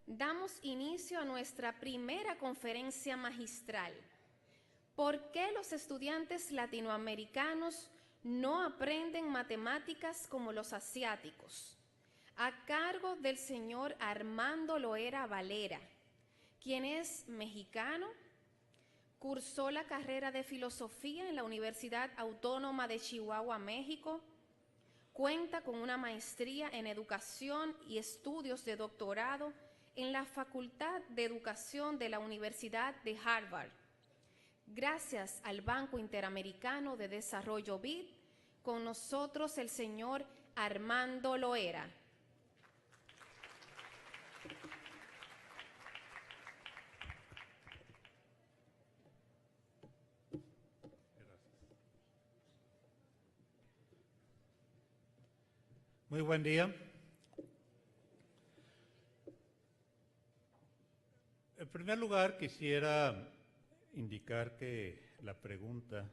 damos inicio a nuestra primera conferencia magistral. ¿Por qué los estudiantes latinoamericanos no aprenden matemáticas como los asiáticos? A cargo del señor Armando Loera Valera, quien es mexicano, cursó la carrera de Filosofía en la Universidad Autónoma de Chihuahua, México. Cuenta con una maestría en Educación y estudios de doctorado en la Facultad de Educación de la Universidad de Harvard. Gracias al Banco Interamericano de Desarrollo BID, con nosotros el señor Armando Loera. Muy buen día. En primer lugar, quisiera indicar que la pregunta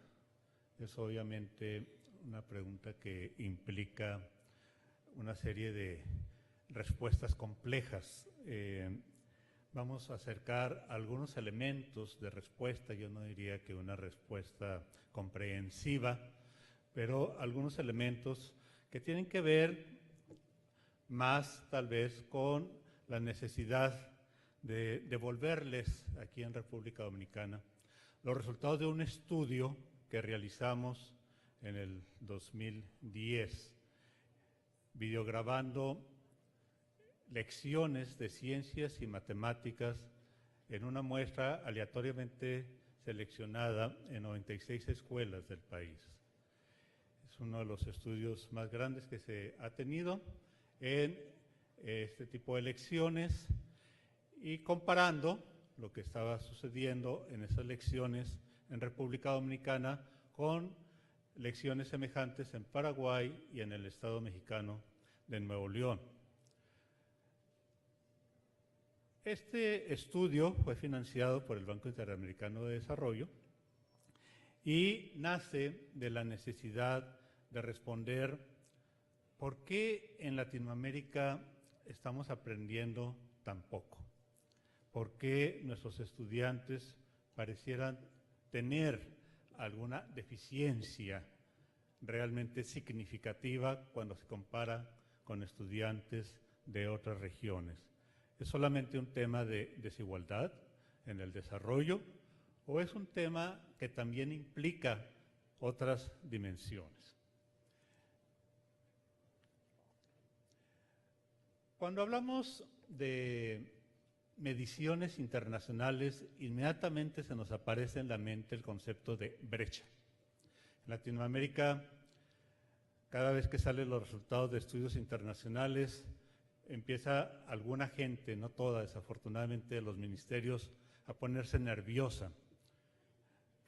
es obviamente una pregunta que implica una serie de respuestas complejas. Vamos a acercar algunos elementos de respuesta, yo no diría que una respuesta comprensiva, pero algunos elementos que tienen que ver más tal vez con la necesidad de devolverles aquí en República Dominicana los resultados de un estudio que realizamos en el 2010, videograbando lecciones de ciencias y matemáticas en una muestra aleatoriamente seleccionada en 96 escuelas del país. Es uno de los estudios más grandes que se ha tenido en este tipo de lecciones y comparando lo que estaba sucediendo en esas lecciones en República Dominicana con lecciones semejantes en Paraguay y en el Estado mexicano de Nuevo León. Este estudio fue financiado por el Banco Interamericano de Desarrollo y nace de la necesidad de responder por qué en Latinoamérica estamos aprendiendo tan poco, por qué nuestros estudiantes parecieran tener alguna deficiencia realmente significativa cuando se compara con estudiantes de otras regiones. ¿Es solamente un tema de desigualdad en el desarrollo o es un tema que también implica otras dimensiones? Cuando hablamos de mediciones internacionales, inmediatamente se nos aparece en la mente el concepto de brecha. En Latinoamérica, cada vez que salen los resultados de estudios internacionales, empieza alguna gente, no toda, desafortunadamente, de los ministerios, a ponerse nerviosa,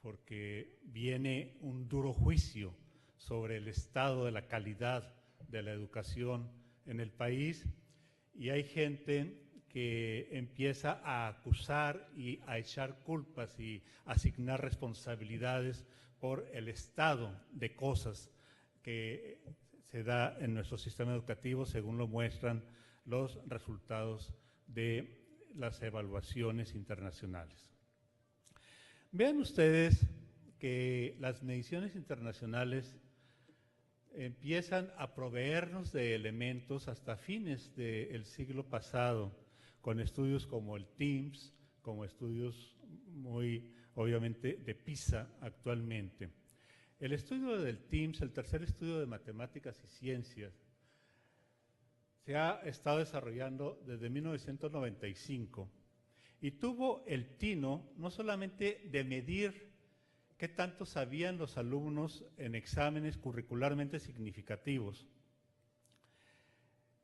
porque viene un duro juicio sobre el estado de la calidad de la educación en el país, y hay gente que empieza a acusar y a echar culpas y asignar responsabilidades por el estado de cosas que se da en nuestro sistema educativo, según lo muestran los resultados de las evaluaciones internacionales. Vean ustedes que las mediciones internacionales empiezan a proveernos de elementos hasta fines del siglo pasado, con estudios como el TIMSS, como estudios muy obviamente de PISA actualmente. El estudio del TIMSS, el tercer estudio de matemáticas y ciencias, se ha estado desarrollando desde 1995 y tuvo el tino no solamente de medir qué tanto sabían los alumnos en exámenes curricularmente significativos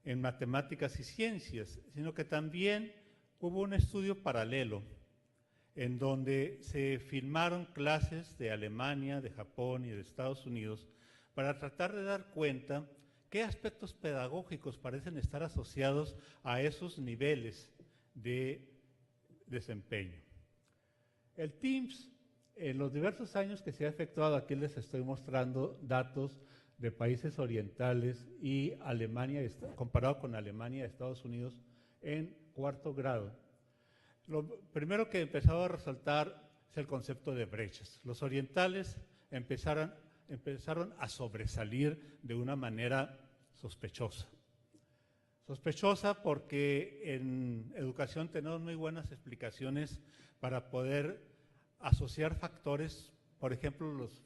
en matemáticas y ciencias, sino que también hubo un estudio paralelo en donde se filmaron clases de Alemania, de Japón y de Estados Unidos para tratar de dar cuenta qué aspectos pedagógicos parecen estar asociados a esos niveles de desempeño. El TIMSS, en los diversos años que se ha efectuado, aquí les estoy mostrando datos de países orientales y Alemania, comparado con Alemania y Estados Unidos, en cuarto grado, lo primero que empezaba a resaltar es el concepto de brechas. Los orientales empezaron a sobresalir de una manera sospechosa. Sospechosa porque en educación tenemos muy buenas explicaciones para poder asociar factores, por ejemplo, los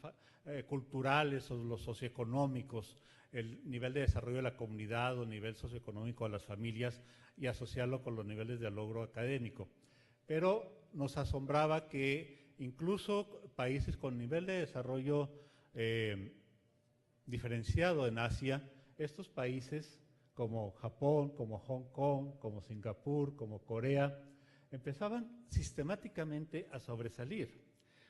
culturales o los socioeconómicos, el nivel de desarrollo de la comunidad o nivel socioeconómico de las familias y asociarlo con los niveles de logro académico. Pero nos asombraba que incluso países con nivel de desarrollo diferenciado en Asia, estos países como Japón, como Hong Kong, como Singapur, como Corea, empezaban sistemáticamente a sobresalir.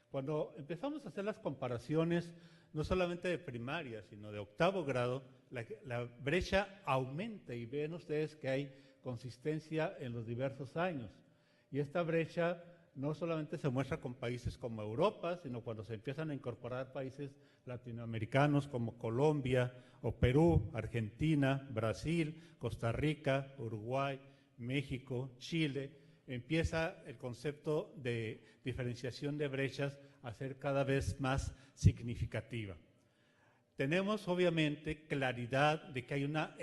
Cuando empezamos a hacer las comparaciones, no solamente de primaria, sino de octavo grado, la brecha aumenta y ven ustedes que hay consistencia en los diversos años. Y esta brecha no solamente se muestra con países como Europa, sino cuando se empiezan a incorporar países latinoamericanos como Colombia o Perú, Argentina, Brasil, Costa Rica, Uruguay, México, Chile, empieza el concepto de diferenciación de brechas a ser cada vez más significativa. Tenemos obviamente claridad de que hay una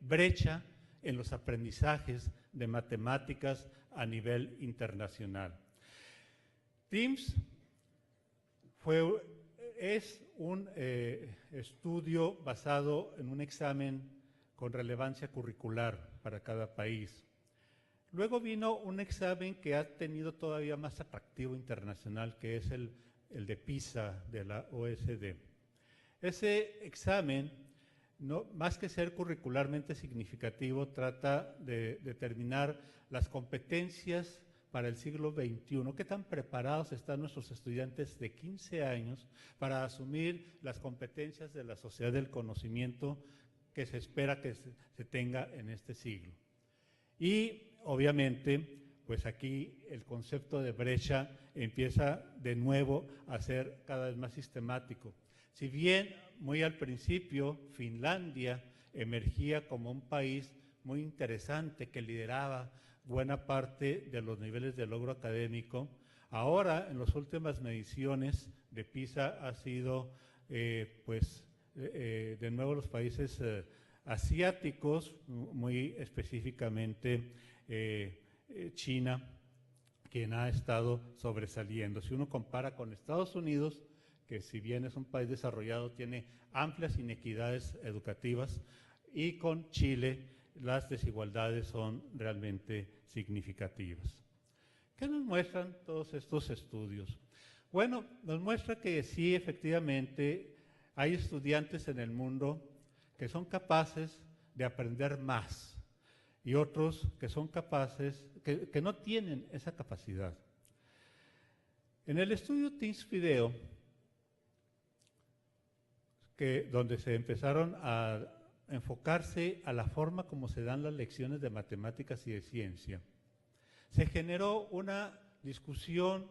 brecha en los aprendizajes de matemáticas a nivel internacional. TIMSS es un estudio basado en un examen con relevancia curricular para cada país. Luego vino un examen que ha tenido todavía más atractivo internacional, que es el de PISA de la OSD. Ese examen, más que ser curricularmente significativo, trata de determinar las competencias para el siglo XXI, qué tan preparados están nuestros estudiantes de 15 años para asumir las competencias de la sociedad del conocimiento que se espera que se tenga en este siglo. Y obviamente, pues aquí el concepto de brecha empieza de nuevo a ser cada vez más sistemático. Si bien muy al principio Finlandia emergía como un país muy interesante que lideraba buena parte de los niveles de logro académico, ahora en las últimas mediciones de PISA ha sido de nuevo los países asiáticos, muy específicamente China, quien ha estado sobresaliendo. Si uno compara con Estados Unidos, que si bien es un país desarrollado, tiene amplias inequidades educativas, y con Chile las desigualdades son realmente significativas. ¿Qué nos muestran todos estos estudios? Bueno, nos muestra que sí, efectivamente, hay estudiantes en el mundo que son capaces de aprender más y otros que son capaces, que no tienen esa capacidad. En el estudio TIMSS Video, donde se empezaron a enfocarse a la forma como se dan las lecciones de matemáticas y de ciencia, se generó una discusión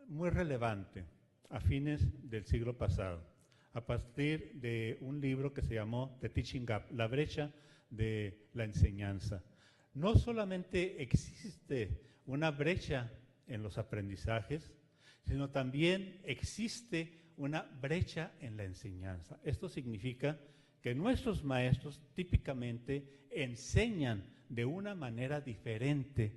muy relevante a fines del siglo pasado, a partir de un libro que se llamó The Teaching Gap, la brecha de la enseñanza. No solamente existe una brecha en los aprendizajes, sino también existe una brecha en la enseñanza. Esto significa que nuestros maestros típicamente enseñan de una manera diferente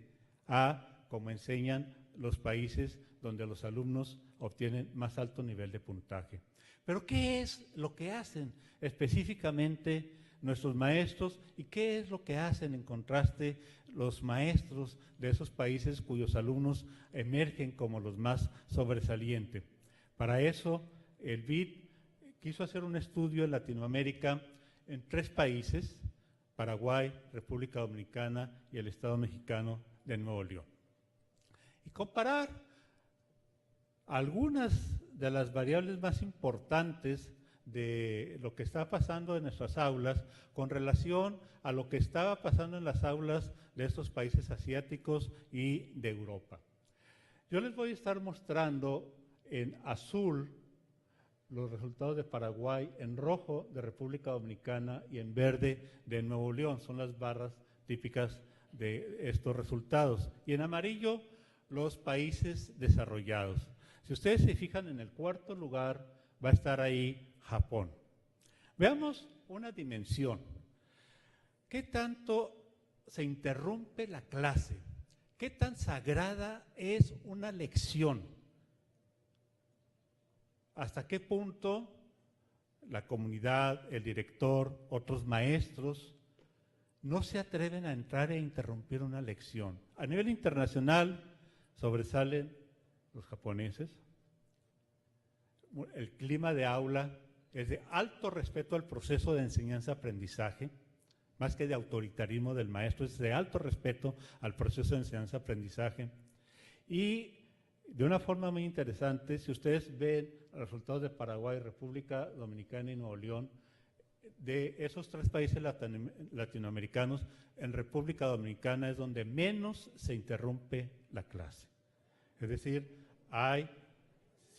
a como enseñan los países donde los alumnos obtienen más alto nivel de puntaje. Pero ¿qué es lo que hacen específicamente nuestros maestros y qué es lo que hacen en contraste los maestros de esos países cuyos alumnos emergen como los más sobresalientes? Para eso, el BID quiso hacer un estudio en Latinoamérica en 3 países, Paraguay, República Dominicana y el Estado mexicano de Nuevo León, y comparar algunas de las variables más importantes de lo que está pasando en nuestras aulas con relación a lo que estaba pasando en las aulas de estos países asiáticos y de Europa. Yo les voy a estar mostrando en azul los resultados de Paraguay, en rojo de República Dominicana y en verde de Nuevo León. Son las barras típicas de estos resultados. Y en amarillo, los países desarrollados. Si ustedes se fijan, en el cuarto lugar va a estar ahí Japón. Veamos una dimensión. ¿Qué tanto se interrumpe la clase? ¿Qué tan sagrada es una lección? ¿Hasta qué punto la comunidad, el director, otros maestros no se atreven a entrar e interrumpir una lección? A nivel internacional sobresalen los japoneses. El clima de aula es de alto respeto al proceso de enseñanza-aprendizaje, más que de autoritarismo del maestro, es de alto respeto al proceso de enseñanza-aprendizaje. Y de una forma muy interesante, si ustedes ven los resultados de Paraguay, República Dominicana y Nuevo León, de esos tres países latinoamericanos, en República Dominicana es donde menos se interrumpe la clase. Es decir, hay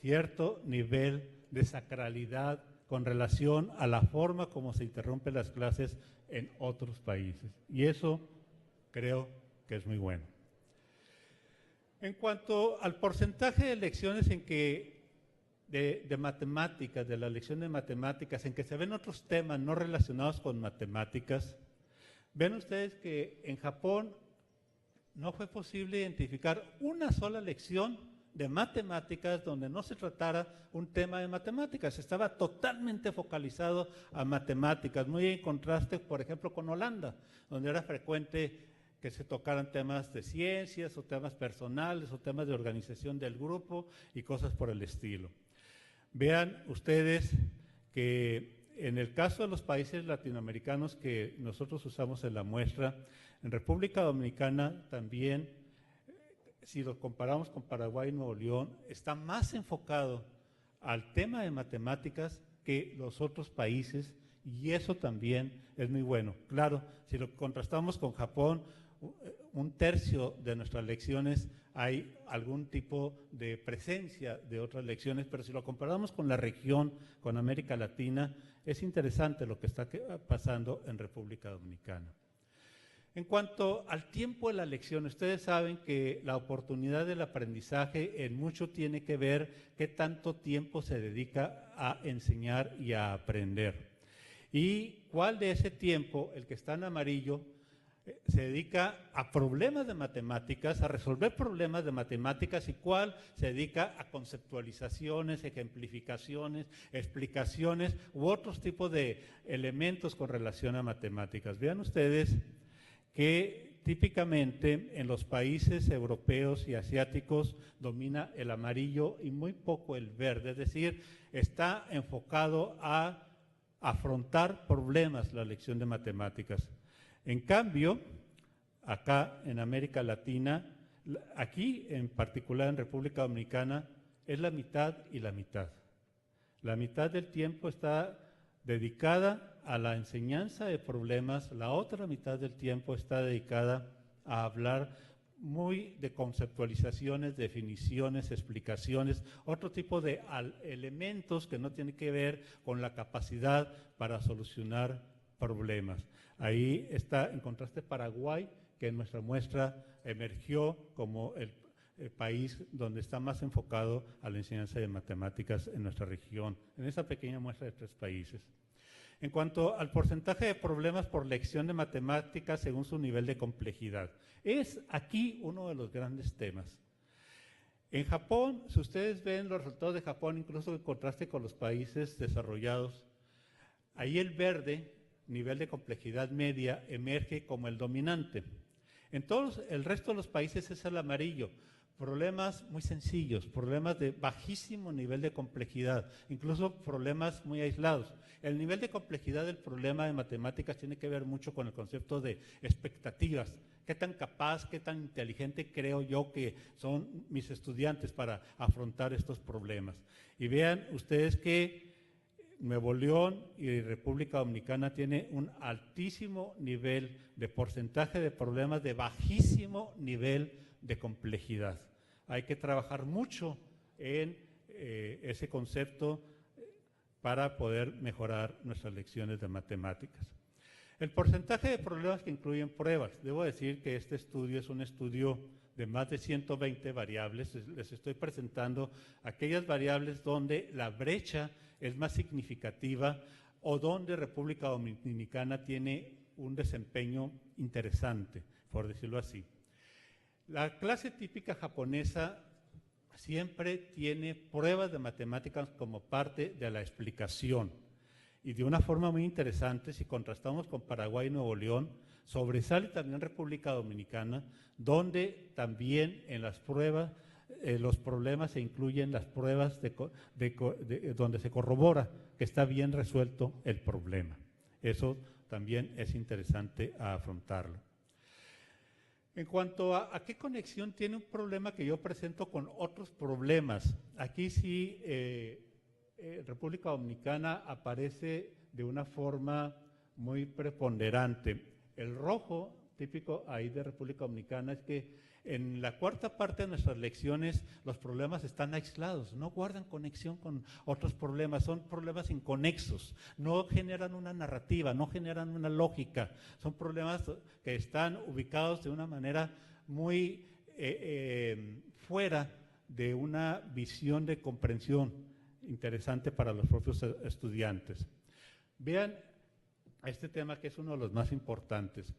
cierto nivel de sacralidad con relación a la forma como se interrumpen las clases en otros países. Y eso creo que es muy bueno. En cuanto al porcentaje de lecciones en que de matemáticas, de la lección de matemáticas, en que se ven otros temas no relacionados con matemáticas, ven ustedes que en Japón no fue posible identificar una sola lección de matemáticas donde no se tratara un tema de matemáticas. Estaba totalmente focalizado a matemáticas, muy en contraste, por ejemplo, con Holanda, donde era frecuente que se tocaran temas de ciencias o temas personales o temas de organización del grupo y cosas por el estilo. Vean ustedes que en el caso de los países latinoamericanos que nosotros usamos en la muestra, en República Dominicana también, si lo comparamos con Paraguay y Nuevo León, está más enfocado al tema de matemáticas que los otros países, y eso también es muy bueno. Claro, si lo contrastamos con Japón, un tercio de nuestras lecciones hay algún tipo de presencia de otras lecciones, pero si lo comparamos con la región, con América Latina, es interesante lo que está pasando en República Dominicana. En cuanto al tiempo de la lección, ustedes saben que la oportunidad del aprendizaje en mucho tiene que ver qué tanto tiempo se dedica a enseñar y a aprender. Y cuál de ese tiempo, el que está en amarillo, se dedica a problemas de matemáticas, a resolver problemas de matemáticas, y cuál se dedica a conceptualizaciones, ejemplificaciones, explicaciones u otros tipos de elementos con relación a matemáticas. Vean ustedes que típicamente en los países europeos y asiáticos domina el amarillo y muy poco el verde, es decir, está enfocado a afrontar problemas la lección de matemáticas. En cambio, acá en América Latina, aquí en particular en República Dominicana, es la mitad y la mitad. La mitad del tiempo está dedicada a la enseñanza de problemas, la otra mitad del tiempo está dedicada a hablar muy de conceptualizaciones, definiciones, explicaciones, otro tipo de elementos que no tienen que ver con la capacidad para solucionar problemas. Ahí está, en contraste, Paraguay, que en nuestra muestra emergió como el país donde está más enfocado a la enseñanza de matemáticas en nuestra región, en esa pequeña muestra de 3 países. En cuanto al porcentaje de problemas por lección de matemáticas según su nivel de complejidad, es aquí uno de los grandes temas. En Japón, si ustedes ven los resultados de Japón, incluso en contraste con los países desarrollados, ahí el verde, nivel de complejidad media, emerge como el dominante. En todos el resto de los países es el amarillo. Problemas muy sencillos, problemas de bajísimo nivel de complejidad, incluso problemas muy aislados. El nivel de complejidad del problema de matemáticas tiene que ver mucho con el concepto de expectativas. ¿Qué tan capaz, qué tan inteligente creo yo que son mis estudiantes para afrontar estos problemas? Y vean ustedes que Nuevo León y República Dominicana tiene un altísimo nivel de porcentaje de problemas de bajísimo nivel de complejidad. Hay que trabajar mucho en ese concepto para poder mejorar nuestras lecciones de matemáticas. El porcentaje de problemas que incluyen pruebas. Debo decir que este estudio es un estudio de más de 120 variables. Les estoy presentando aquellas variables donde la brecha es más significativa o donde República Dominicana tiene un desempeño interesante, por decirlo así. La clase típica japonesa siempre tiene pruebas de matemáticas como parte de la explicación. Y de una forma muy interesante, si contrastamos con Paraguay y Nuevo León, sobresale también República Dominicana, donde también en las pruebas, los problemas se incluyen las pruebas donde se corrobora que está bien resuelto el problema. Eso también es interesante a afrontarlo. En cuanto a qué conexión tiene un problema que yo presento con otros problemas, aquí sí República Dominicana aparece de una forma muy preponderante. El rojo típico ahí de República Dominicana es que en la cuarta parte de nuestras lecciones los problemas están aislados, no guardan conexión con otros problemas, son problemas inconexos, no generan una narrativa, no generan una lógica, son problemas que están ubicados de una manera muy fuera de una visión de comprensión interesante para los propios estudiantes. Vean este tema que es uno de los más importantes.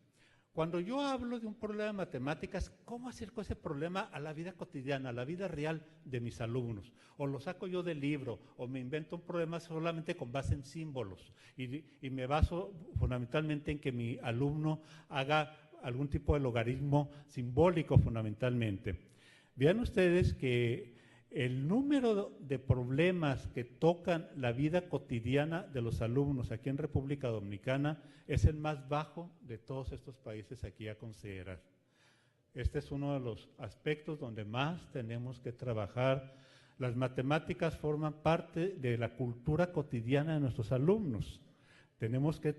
Cuando yo hablo de un problema de matemáticas, ¿cómo acerco ese problema a la vida cotidiana, a la vida real de mis alumnos? O lo saco yo del libro, o me invento un problema solamente con base en símbolos, y me baso fundamentalmente en que mi alumno haga algún tipo de logaritmo simbólico fundamentalmente. Vean ustedes que el número de problemas que tocan la vida cotidiana de los alumnos aquí en República Dominicana es el más bajo de todos estos países aquí a considerar. Este es uno de los aspectos donde más tenemos que trabajar. Las matemáticas forman parte de la cultura cotidiana de nuestros alumnos. Tenemos que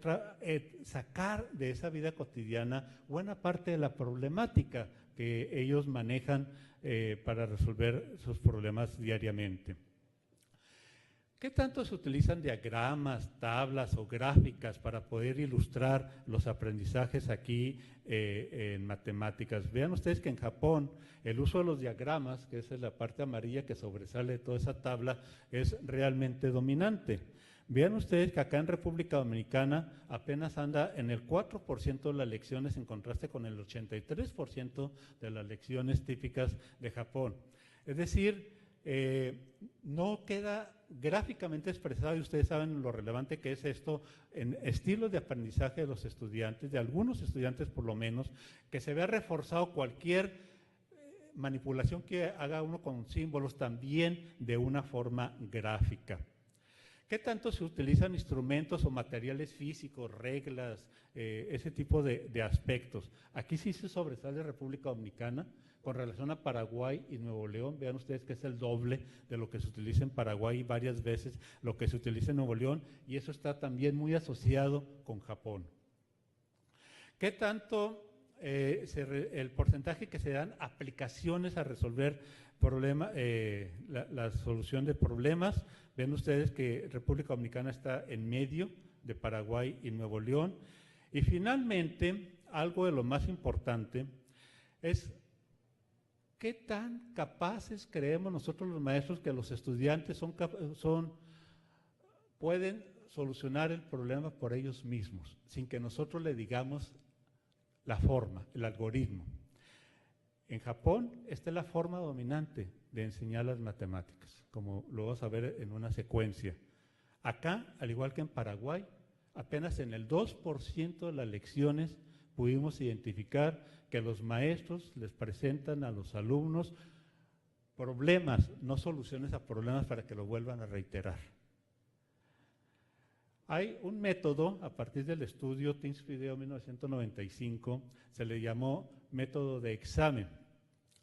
sacar de esa vida cotidiana buena parte de la problemática que ellos manejan para resolver sus problemas diariamente. ¿Qué tanto se utilizan diagramas, tablas o gráficas para poder ilustrar los aprendizajes aquí en matemáticas? Vean ustedes que en Japón el uso de los diagramas, que es la parte amarilla que sobresale de toda esa tabla, es realmente dominante. Vean ustedes que acá en República Dominicana apenas anda en el 4% de las lecciones en contraste con el 83% de las lecciones típicas de Japón. Es decir, no queda gráficamente expresado, y ustedes saben lo relevante que es esto en estilos de aprendizaje de los estudiantes, de algunos estudiantes por lo menos, que se vea reforzado cualquier manipulación que haga uno con símbolos también de una forma gráfica. ¿Qué tanto se utilizan instrumentos o materiales físicos, reglas, ese tipo de aspectos? Aquí sí se sobresale República Dominicana con relación a Paraguay y Nuevo León. Vean ustedes que es el doble de lo que se utiliza en Paraguay y varias veces lo que se utiliza en Nuevo León, y eso está también muy asociado con Japón. ¿Qué tanto el porcentaje que se dan aplicaciones a resolver problemas, la solución de problemas? Ven ustedes que República Dominicana está en medio de Paraguay y Nuevo León. Y finalmente, algo de lo más importante es qué tan capaces creemos nosotros los maestros que los estudiantes pueden solucionar el problema por ellos mismos, sin que nosotros le digamos la forma, el algoritmo. En Japón, esta es la forma dominante de enseñar las matemáticas, como lo vamos a ver en una secuencia. Acá, al igual que en Paraguay, apenas en el 2% de las lecciones pudimos identificar que los maestros les presentan a los alumnos problemas, no soluciones a problemas para que lo vuelvan a reiterar. Hay un método, a partir del estudio Teams Video 1995, se le llamó método de examen.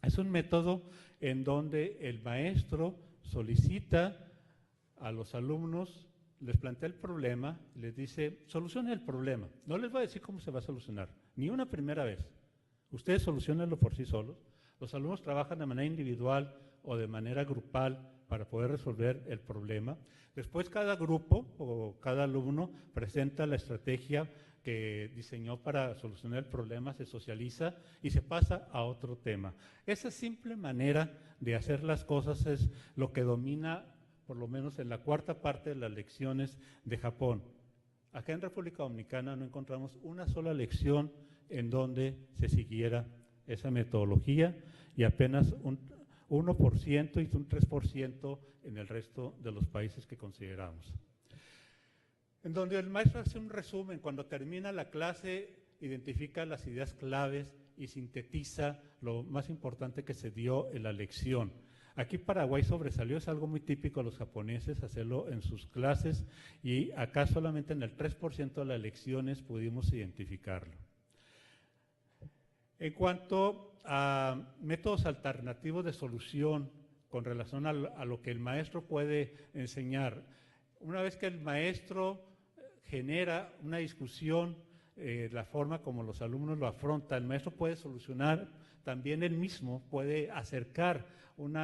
Es un método en donde el maestro solicita a los alumnos, les plantea el problema, les dice, solucione el problema. No les va a decir cómo se va a solucionar, ni una primera vez. Ustedes solucionenlo por sí solos. Los alumnos trabajan de manera individual o de manera grupal para poder resolver el problema. Después cada grupo o cada alumno presenta la estrategia que diseñó para solucionar el problema se socializa y se pasa a otro tema. Esa simple manera de hacer las cosas es lo que domina, por lo menos en la cuarta parte de las lecciones de Japón. Acá en República Dominicana no encontramos una sola lección en donde se siguiera esa metodología y apenas un 1% y un 3% en el resto de los países que consideramos. En donde el maestro hace un resumen, cuando termina la clase identifica las ideas claves y sintetiza lo más importante que se dio en la lección. Aquí Paraguay sobresalió, es algo muy típico de los japoneses hacerlo en sus clases y acá solamente en el 3% de las lecciones pudimos identificarlo. En cuanto a métodos alternativos de solución con relación a lo que el maestro puede enseñar, una vez que el maestro genera una discusión, la forma como los alumnos lo afrontan, el maestro puede solucionar, también él mismo puede acercar un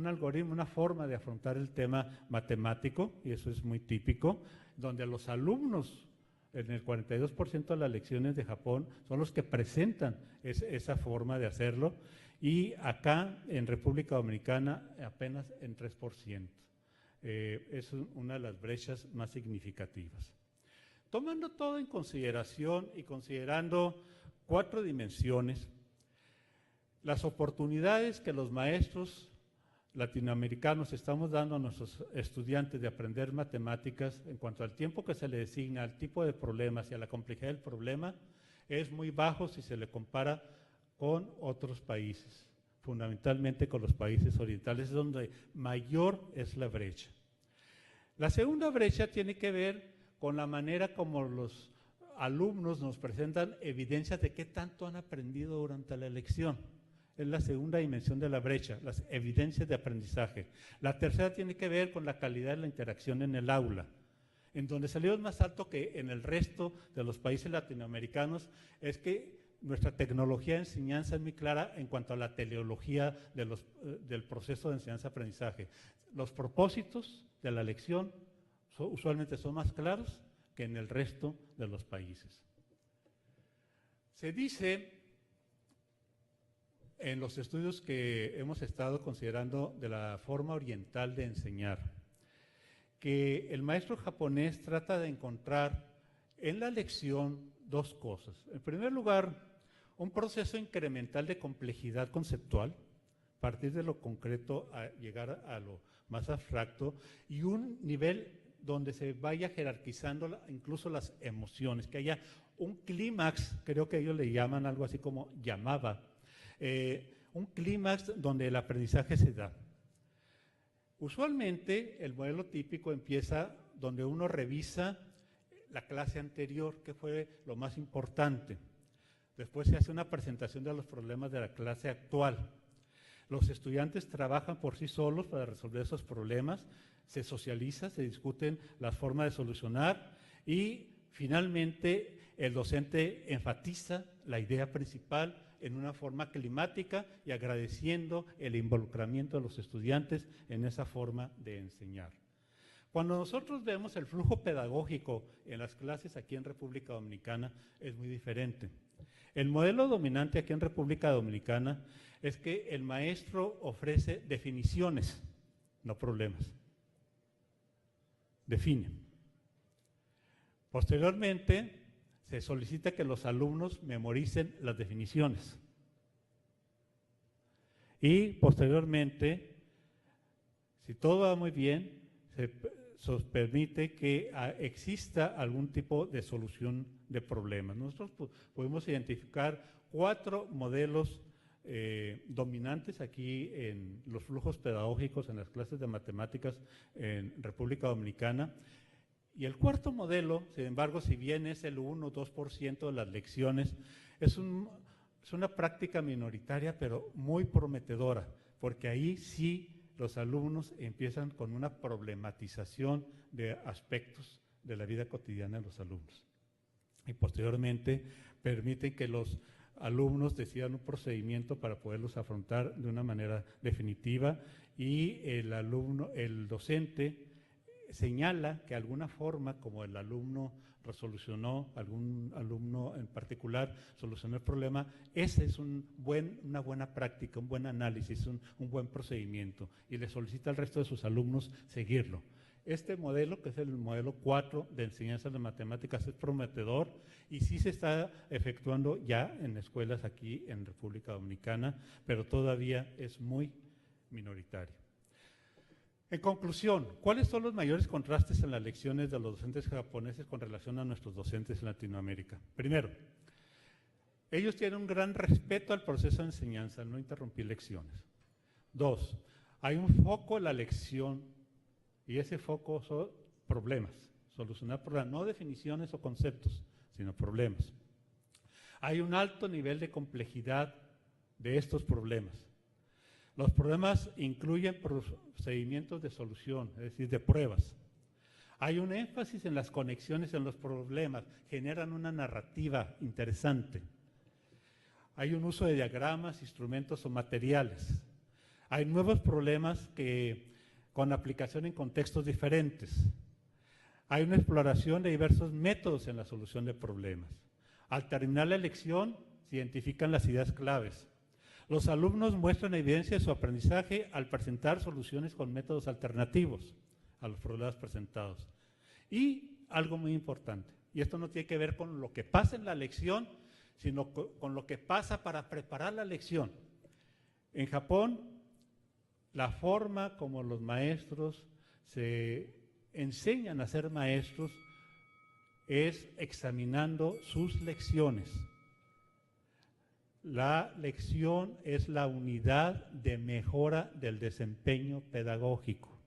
algoritmo, una forma de afrontar el tema matemático, y eso es muy típico, donde los alumnos, en el 42% de las lecciones de Japón, son los que presentan esa forma de hacerlo, y acá en República Dominicana apenas en 3%. Es una de las brechas más significativas. Tomando todo en consideración y considerando 4 dimensiones, las oportunidades que los maestros latinoamericanos estamos dando a nuestros estudiantes de aprender matemáticas en cuanto al tiempo que se le designa, al tipo de problemas y a la complejidad del problema, es muy bajo si se le compara con otros países, fundamentalmente con los países orientales, donde mayor es la brecha. La segunda brecha tiene que ver con la manera como los alumnos nos presentan evidencias de qué tanto han aprendido durante la lección. Es la segunda dimensión de la brecha, las evidencias de aprendizaje. La tercera tiene que ver con la calidad de la interacción en el aula, en donde salimos más alto que en el resto de los países latinoamericanos, es que nuestra tecnología de enseñanza es muy clara en cuanto a la teleología del proceso de enseñanza-aprendizaje. Los propósitos de la lección usualmente son más claros que en el resto de los países. Se dice en los estudios que hemos estado considerando de la forma oriental de enseñar, que el maestro japonés trata de encontrar en la lección 2 cosas. En primer lugar, un proceso incremental de complejidad conceptual, partir de lo concreto a llegar a lo más abstracto, y un nivel donde se vaya jerarquizando incluso las emociones, que haya un clímax, creo que ellos le llaman algo así como llamaba, un clímax donde el aprendizaje se da. Usualmente el modelo típico empieza donde uno revisa la clase anterior, que fue lo más importante. Después se hace una presentación de los problemas de la clase actual. Los estudiantes trabajan por sí solos para resolver esos problemas, se socializa, se discuten las formas de solucionar y finalmente el docente enfatiza la idea principal en una forma climática y agradeciendo el involucramiento de los estudiantes en esa forma de enseñar. Cuando nosotros vemos el flujo pedagógico en las clases aquí en República Dominicana es muy diferente. El modelo dominante aquí en República Dominicana es que el maestro ofrece definiciones, no problemas. Define. Posteriormente, se solicita que los alumnos memoricen las definiciones. Y posteriormente, si todo va muy bien, se permite que exista algún tipo de solución de problemas. Nosotros podemos identificar 4 modelos dominantes aquí en los flujos pedagógicos en las clases de matemáticas en República Dominicana. Y el cuarto modelo, sin embargo, si bien es el 1 o 2% de las lecciones, es una práctica minoritaria, pero muy prometedora, porque ahí sí los alumnos empiezan con una problematización de aspectos de la vida cotidiana de los alumnos. Y posteriormente permiten que los alumnos decidan un procedimiento para poderlos afrontar de una manera definitiva y el docente señala que alguna forma como el alumno resolucionó, algún alumno en particular solucionó el problema. Ese es una buena práctica, un buen análisis, un buen procedimiento, y le solicita al resto de sus alumnos seguirlo. Este modelo, que es el modelo 4 de enseñanza de matemáticas, es prometedor y sí se está efectuando ya en escuelas aquí en República Dominicana, pero todavía es muy minoritario. En conclusión, ¿cuáles son los mayores contrastes en las lecciones de los docentes japoneses con relación a nuestros docentes en Latinoamérica? Primero, ellos tienen un gran respeto al proceso de enseñanza, no interrumpir lecciones. Dos, hay un foco en la lección y ese foco son problemas, solucionar problemas, no definiciones o conceptos, sino problemas. Hay un alto nivel de complejidad de estos problemas. Los problemas incluyen procedimientos de solución, es decir, de pruebas. Hay un énfasis en las conexiones en los problemas, generan una narrativa interesante. Hay un uso de diagramas, instrumentos o materiales. Hay nuevos problemas con aplicación en contextos diferentes. Hay una exploración de diversos métodos en la solución de problemas. Al terminar la lección, se identifican las ideas claves. Los alumnos muestran evidencia de su aprendizaje al presentar soluciones con métodos alternativos a los problemas presentados. Y algo muy importante, y esto no tiene que ver con lo que pasa en la lección, sino con lo que pasa para preparar la lección. En Japón, la forma como los maestros se enseñan a ser maestros es examinando sus lecciones. La lección es la unidad de mejora del desempeño pedagógico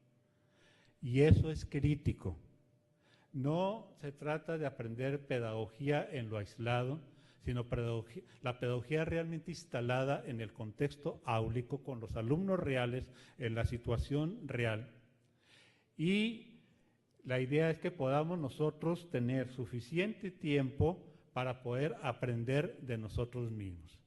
y eso es crítico. No se trata de aprender pedagogía en lo aislado, sino la pedagogía realmente instalada en el contexto áulico con los alumnos reales, en la situación real. Y la idea es que podamos nosotros tener suficiente tiempo para poder aprender de nosotros mismos.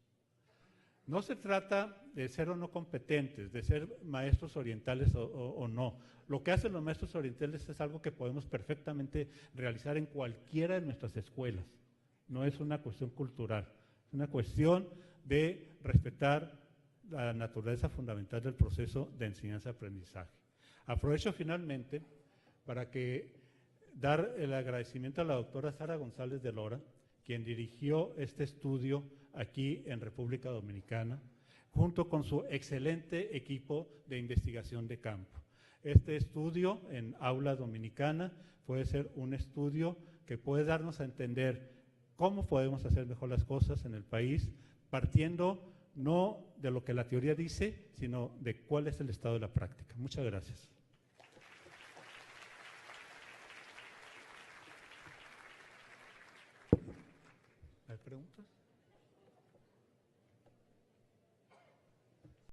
No se trata de ser o no competentes, de ser maestros orientales o no. Lo que hacen los maestros orientales es algo que podemos perfectamente realizar en cualquiera de nuestras escuelas. No es una cuestión cultural, es una cuestión de respetar la naturaleza fundamental del proceso de enseñanza-aprendizaje. Aprovecho finalmente para dar el agradecimiento a la doctora Sara González de Lora, quien dirigió este estudio aquí en República Dominicana, junto con su excelente equipo de investigación de campo. Este estudio en aula dominicana puede ser un estudio que puede darnos a entender cómo podemos hacer mejor las cosas en el país, partiendo no de lo que la teoría dice, sino de cuál es el estado de la práctica. Muchas gracias. ¿Hay preguntas?